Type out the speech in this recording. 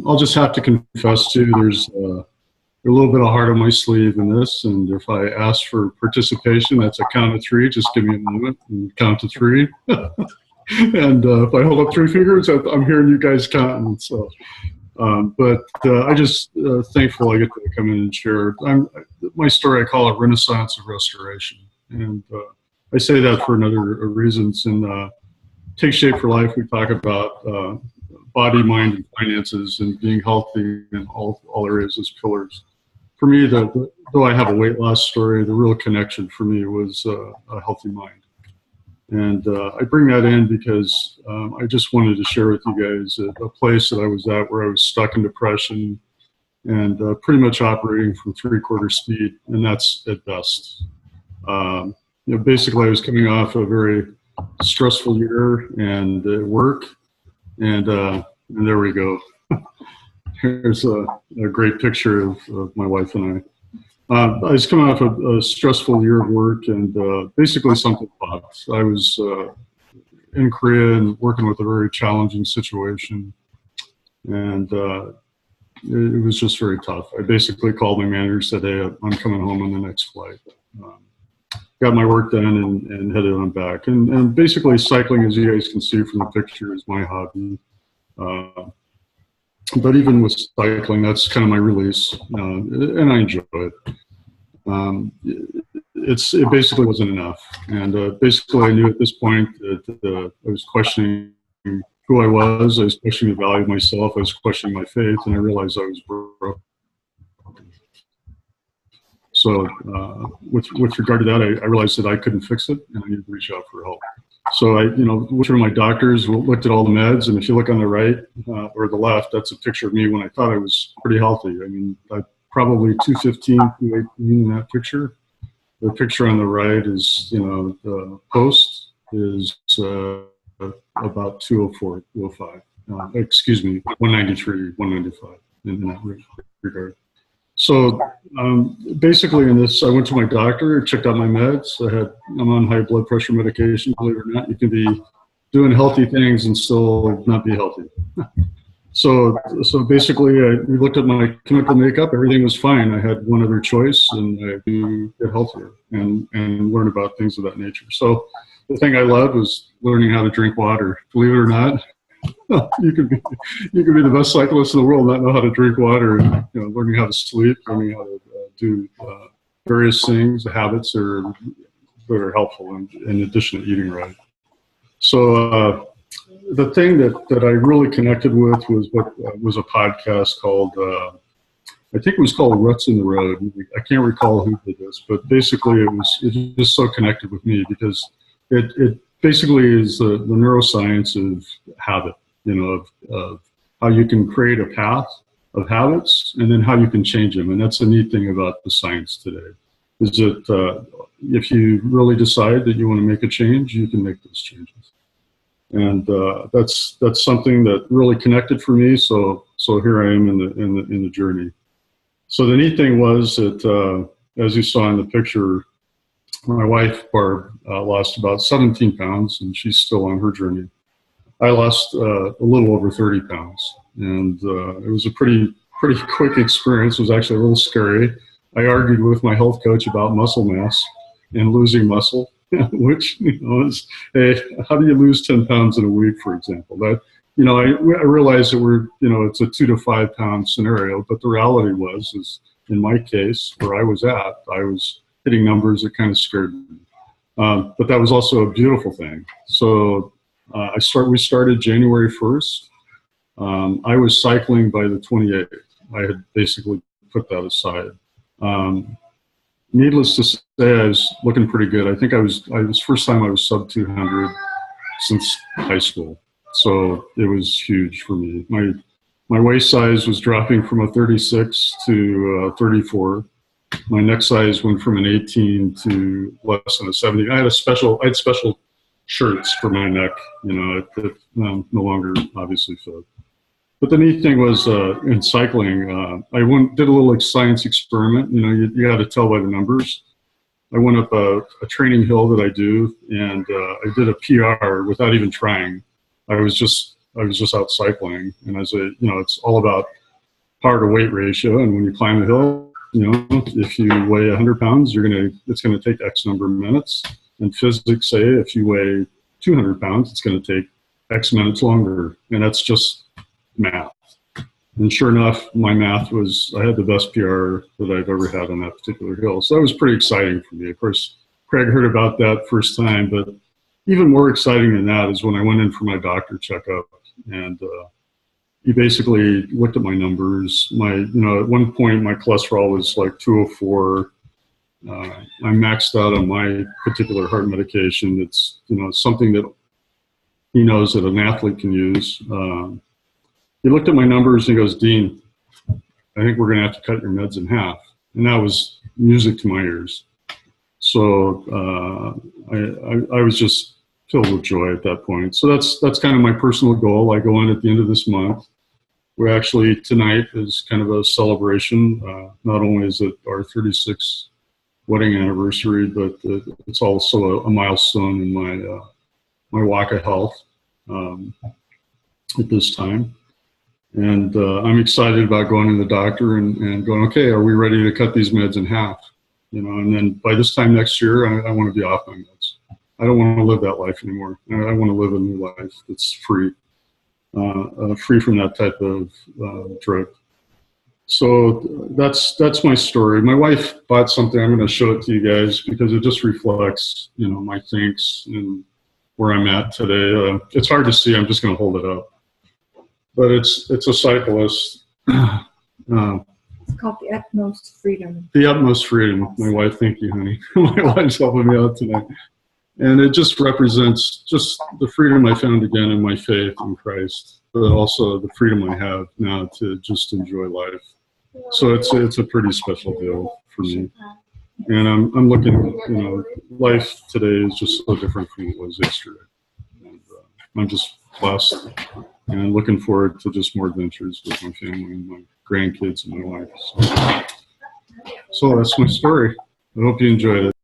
I'll just have to confess to you, there's a little bit of heart on my sleeve in this, and if I ask for participation, that's a count of three. Just give me a moment and count to three. And if I hold up three fingers, I'm hearing you guys counting. So, I just thankful I get to come in and share. My story, I call it Renaissance of Restoration, and I say that for another reasons. In Take Shape for Life, we talk about body, mind, and finances, and being healthy in all areas as pillars. For me, though I have a weight loss story, the real connection for me was a healthy mind. And I bring that in because I just wanted to share with you guys a place that I was at where I was stuck in depression and pretty much operating from 3/4 speed, and that's at best. Basically, I was coming off a very stressful year and work, and there we go. Here's a great picture of my wife and I. I was coming off a stressful year of work, and basically something popped. I was in Korea and working with a very challenging situation, and it was just very tough. I basically called my manager and said, "Hey, I'm coming home on the next flight." Got my work done and headed on back. And basically cycling, as you guys can see from the picture, is my hobby. But even with cycling, that's kind of my release, and I enjoy it. It basically wasn't enough, and basically I knew at this point that I was questioning who I was questioning the value of myself, I was questioning my faith, and I realized I was broke. So with regard to that, I realized that I couldn't fix it, and I needed to reach out for help. So I, went through my doctors, looked at all the meds, and if you look on the right or the left, that's a picture of me when I thought I was pretty healthy. I mean, I probably 215, 218 in that picture. The picture on the right is, the post is about 204, 205. Excuse me, 193, 195 in that regard. So basically in this, I went to my doctor, checked out my meds. I'm on high blood pressure medication, believe it or not. You can be doing healthy things and still not be healthy. So basically we looked at my chemical makeup, everything was fine. I had one other choice, and I had to get healthier and learn about things of that nature. So the thing I loved was learning how to drink water. Believe it or not, you can be the best cyclist in the world, not know how to drink water, and learning how to sleep, learning how to do various things, habits that are helpful in addition to eating right. So the thing that I really connected with was a podcast called I think it was called Ruts in the Road. I can't recall who did this, but basically it just so connected with me because it basically is the neuroscience of habit. Of how you can create a path of habits and then how you can change them. And that's the neat thing about the science today, is that if you really decide that you want to make a change, you can make those changes. And that's something that really connected for me. So here I am in the journey. So the neat thing was that, as you saw in the picture, my wife, Barb, lost about 17 pounds, and she's still on her journey. I lost a little over 30 pounds, and it was a pretty quick experience. It was actually a little scary. I argued with my health coach about muscle mass and losing muscle, which is, hey, how do you lose 10 pounds in a week, for example? That I realized that it's a 2 to 5 pound scenario, but the reality is in my case, where I was hitting numbers that kind of scared me. But that was also a beautiful thing. So we started January 1st. I was cycling by the 28th. I had basically put that aside. Needless to say, I was looking pretty good. I think it was first time I was sub 200 since high school. So it was huge for me. My waist size was dropping from a 36 to 34. My neck size went from an 18 to less than a 70. I had special shirts for my neck, that no longer obviously fit. But the neat thing was in cycling, I did a little science experiment. You got to tell by the numbers. I went up a training hill that I do, and I did a PR without even trying. I was just I was just out cycling, and as a, it's all about power to weight ratio. And when you climb the hill, if you weigh 100 pounds, it's going to take X number of minutes. And physics say if you weigh 200 pounds, it's going to take X minutes longer. And that's just math. And sure enough, my math was, I had the best PR that I've ever had on that particular hill. So that was pretty exciting for me. Of course, Craig heard about that first time, but even more exciting than that is when I went in for my doctor checkup, and he basically looked at my numbers. At one point my cholesterol was like 204. I maxed out on my particular heart medication. It's, something that he knows that an athlete can use. He looked at my numbers and he goes, "Dean, I think we're going to have to cut your meds in half." And that was music to my ears. So I was just filled with joy at that point. So that's kind of my personal goal. I go in at the end of this month. We're actually, tonight is kind of a celebration. Not only is it our 36th wedding anniversary, but it's also a milestone in my walk of health at this time. And I'm excited about going to the doctor and going, okay, are we ready to cut these meds in half? And then by this time next year, I want to be off my meds. I don't want to live that life anymore. I want to live a new life that's free from that type of drug. So that's my story. My wife bought something. I'm going to show it to you guys because it just reflects, my thanks and where I'm at today. It's hard to see. I'm just going to hold it up. But it's a cyclist. It's called The Utmost Freedom. The Utmost Freedom. My wife, thank you, honey. My wife's helping me out tonight. And it just represents just the freedom I found again in my faith in Christ, but also the freedom I have now to just enjoy life. So it's a pretty special deal for me. And I'm looking, life today is just so different from what it was yesterday. And I'm just blessed. And I'm looking forward to just more adventures with my family and my grandkids and my wife. So that's my story. I hope you enjoyed it.